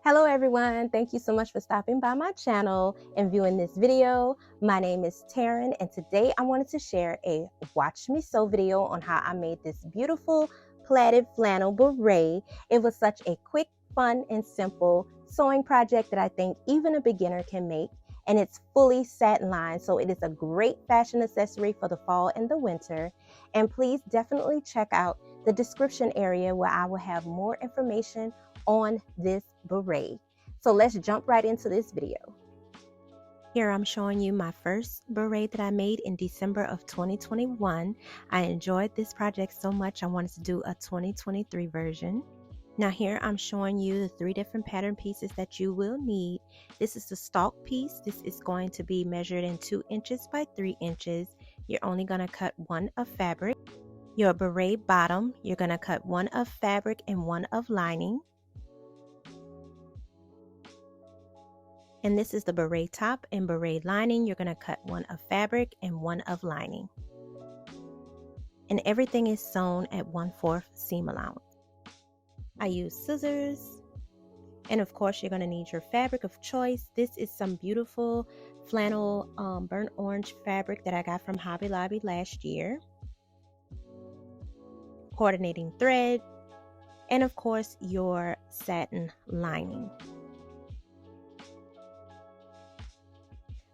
Hello everyone, thank you so much for stopping by my channel and viewing this video. My name is Taryn and today I wanted to share a watch me sew video on how I made this beautiful plaited flannel beret. It was such a quick, fun, and simple sewing project that I think even a beginner can make, and it's fully satin lined, so it is a great fashion accessory for the fall and the winter. And please definitely check out the description area where I will have more information on this beret. So let's jump right into this video. Here I'm showing you my first beret that I made in December of 2021. I enjoyed this project so much I wanted to do a 2023 version. Now here I'm showing you the 3 different pattern pieces that you will need. This is the stalk piece. This is going to be measured in 2 inches by 3 inches. You're only going to cut 1 of fabric. Your beret bottom, you're going to cut 1 of fabric and 1 of lining. And this is the beret top and beret lining. You're going to cut 1 of fabric and 1 of lining. And everything is sewn at 1/4 seam allowance. I use scissors. And of course, you're going to need your fabric of choice. This is some beautiful flannel burnt orange fabric that I got from Hobby Lobby last year. Coordinating thread. And of course, your satin lining.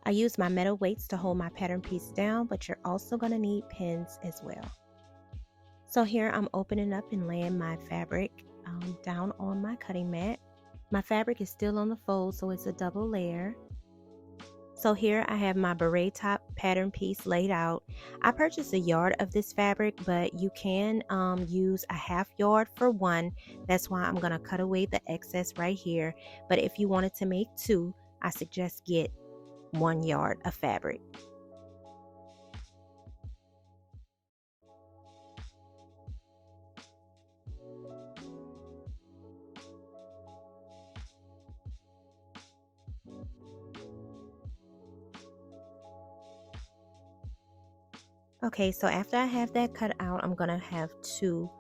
I use my metal weights to hold my pattern piece down, but you're also going to need pins as well. So here I'm opening up and laying my fabric down on my cutting mat. My fabric is still on the fold, so it's a double layer. So here I have my beret top pattern piece laid out. I purchased a yard of this fabric, but you can use a 1/2 yard for one. That's why I'm going to cut away the excess right here. But if you wanted to make 2, I suggest get 1 yard of fabric. Okay, so after I have that cut out, I'm going to have 2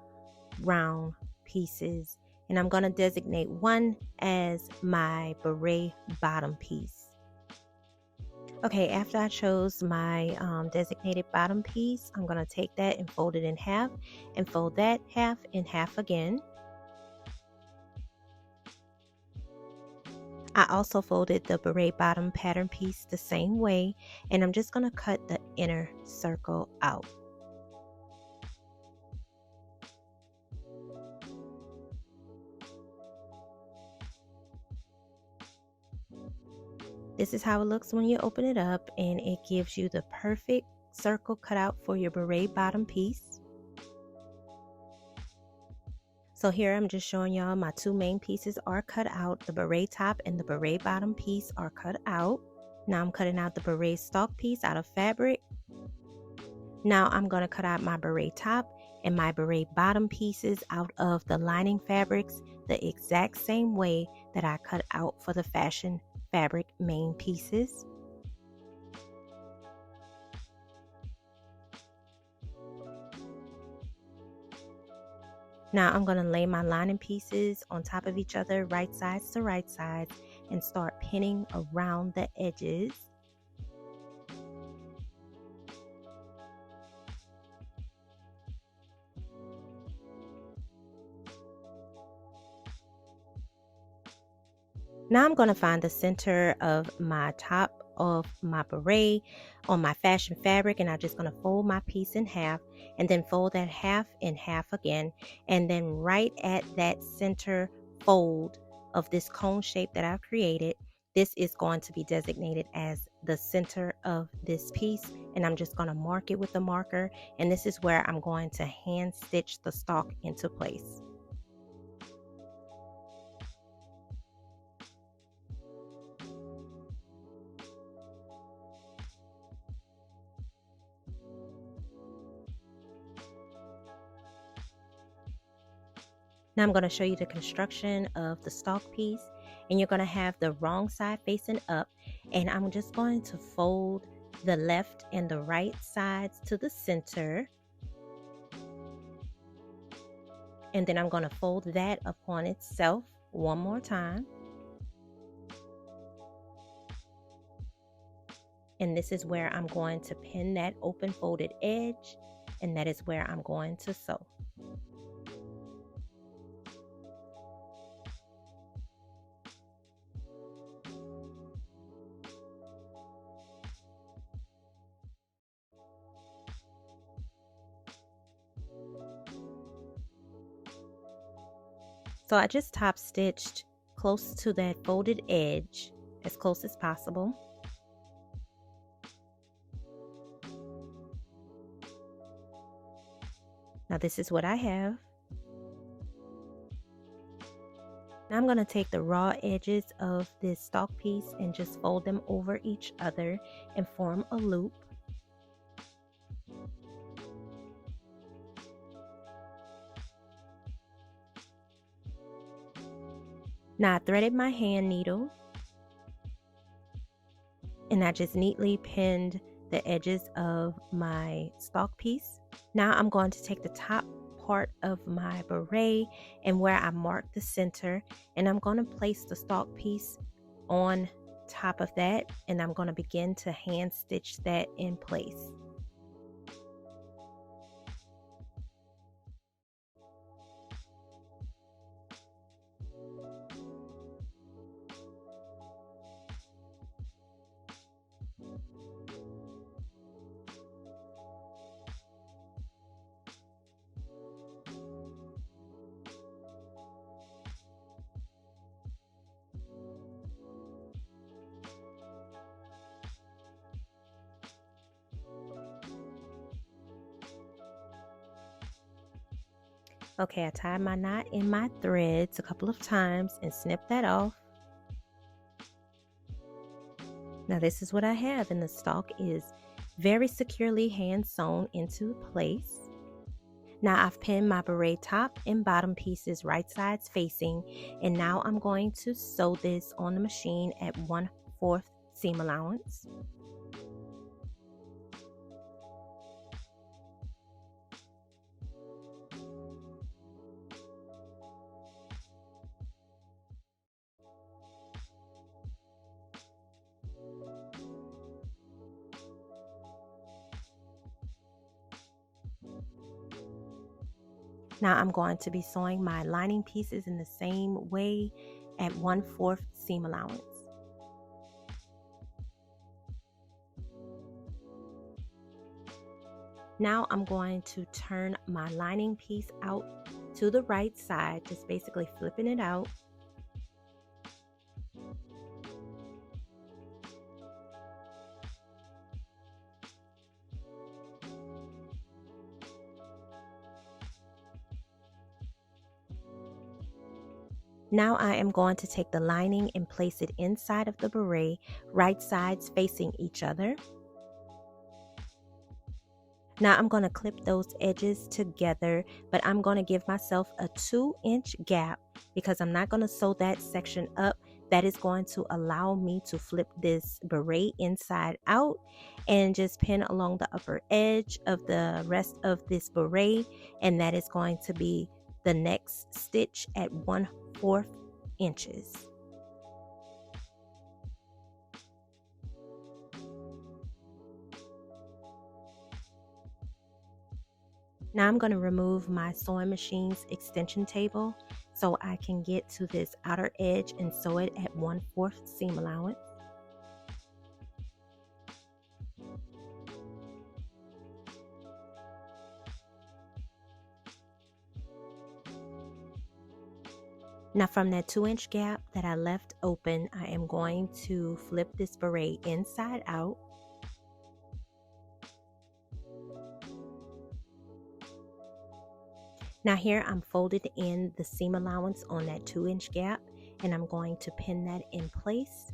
round pieces, and I'm going to designate one as my beret bottom piece. Okay, after I chose my designated bottom piece, I'm going to take that and fold it in half and fold that half in half again. I also folded the beret bottom pattern piece the same way, and I'm just going to cut the inner circle out. This is how it looks when you open it up, and it gives you the perfect circle cut out for your beret bottom piece. So here I'm just showing y'all my 2 main pieces are cut out. The beret top and the beret bottom piece are cut out. Now I'm cutting out the beret stalk piece out of fabric. Now I'm going to cut out my beret top and my beret bottom pieces out of the lining fabrics the exact same way that I cut out for the fashion fabric main pieces. Now I'm going to lay my lining pieces on top of each other, right sides to right sides, and start pinning around the edges. Now I'm going to find the center of my top of my beret on my fashion fabric, and I'm just going to fold my piece in half and then fold that half in half again, and then right at that center fold of this cone shape that I've created, this is going to be designated as the center of this piece, and I'm just going to mark it with a marker, and this is where I'm going to hand stitch the stalk into place. Now I'm going to show you the construction of the stalk piece, and you're going to have the wrong side facing up, and I'm just going to fold the left and the right sides to the center, and then I'm going to fold that upon itself one more time. And this is where I'm going to pin that open folded edge, and that is where I'm going to sew. So I just top stitched close to that folded edge, as close as possible. Now this is what I have. Now I'm going to take the raw edges of this stalk piece and just fold them over each other and form a loop. Now I threaded my hand needle and I just neatly pinned the edges of my stalk piece. Now I'm going to take the top part of my beret and where I marked the center, and I'm going to place the stalk piece on top of that, and I'm going to begin to hand stitch that in place. Okay, I tied my knot in my threads a couple of times and snipped that off. Now this is what I have, and the stalk is very securely hand sewn into place. Now I've pinned my beret top and bottom pieces right sides facing, and now I'm going to sew this on the machine at 1/4 seam allowance. Now I'm going to be sewing my lining pieces in the same way at 1/4 seam allowance. Now I'm going to turn my lining piece out to the right side, just basically flipping it out. Now I am going to take the lining and place it inside of the beret, right sides facing each other. Now I'm going to clip those edges together, but I'm going to give myself a 2-inch gap because I'm not going to sew that section up. That is going to allow me to flip this beret inside out and just pin along the upper edge of the rest of this beret, and that is going to be the next stitch at 1/4 inches. Now I'm going to remove my sewing machine's extension table so I can get to this outer edge and sew it at 1/4 seam allowance. Now from that 2-inch gap that I left open, I am going to flip this beret inside out. Now here I'm folded in the seam allowance on that 2-inch gap, and I'm going to pin that in place.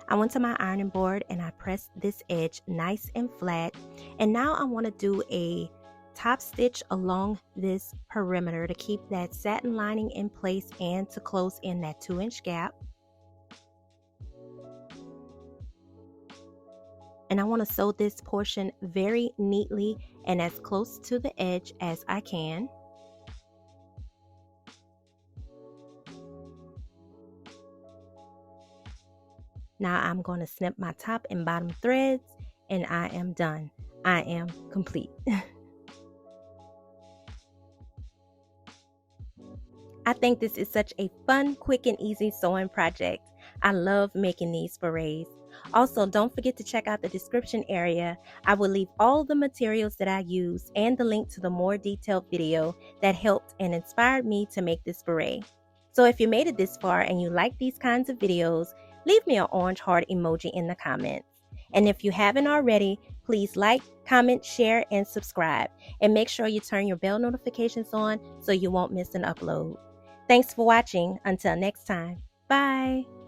I went to my ironing board and I pressed this edge nice and flat. And now I want to do a top stitch along this perimeter to keep that satin lining in place and to close in that 2-inch gap. And I want to sew this portion very neatly and as close to the edge as I can. Now I'm going to snip my top and bottom threads and I am done. I am complete. I think this is such a fun, quick, and easy sewing project. I love making these berets. Also, don't forget to check out the description area. I will leave all the materials that I used and the link to the more detailed video that helped and inspired me to make this beret. So if you made it this far and you like these kinds of videos, leave me an orange heart emoji in the comments. And if you haven't already, please like, comment, share, and subscribe. And make sure you turn your bell notifications on so you won't miss an upload. Thanks for watching. Until next time. Bye.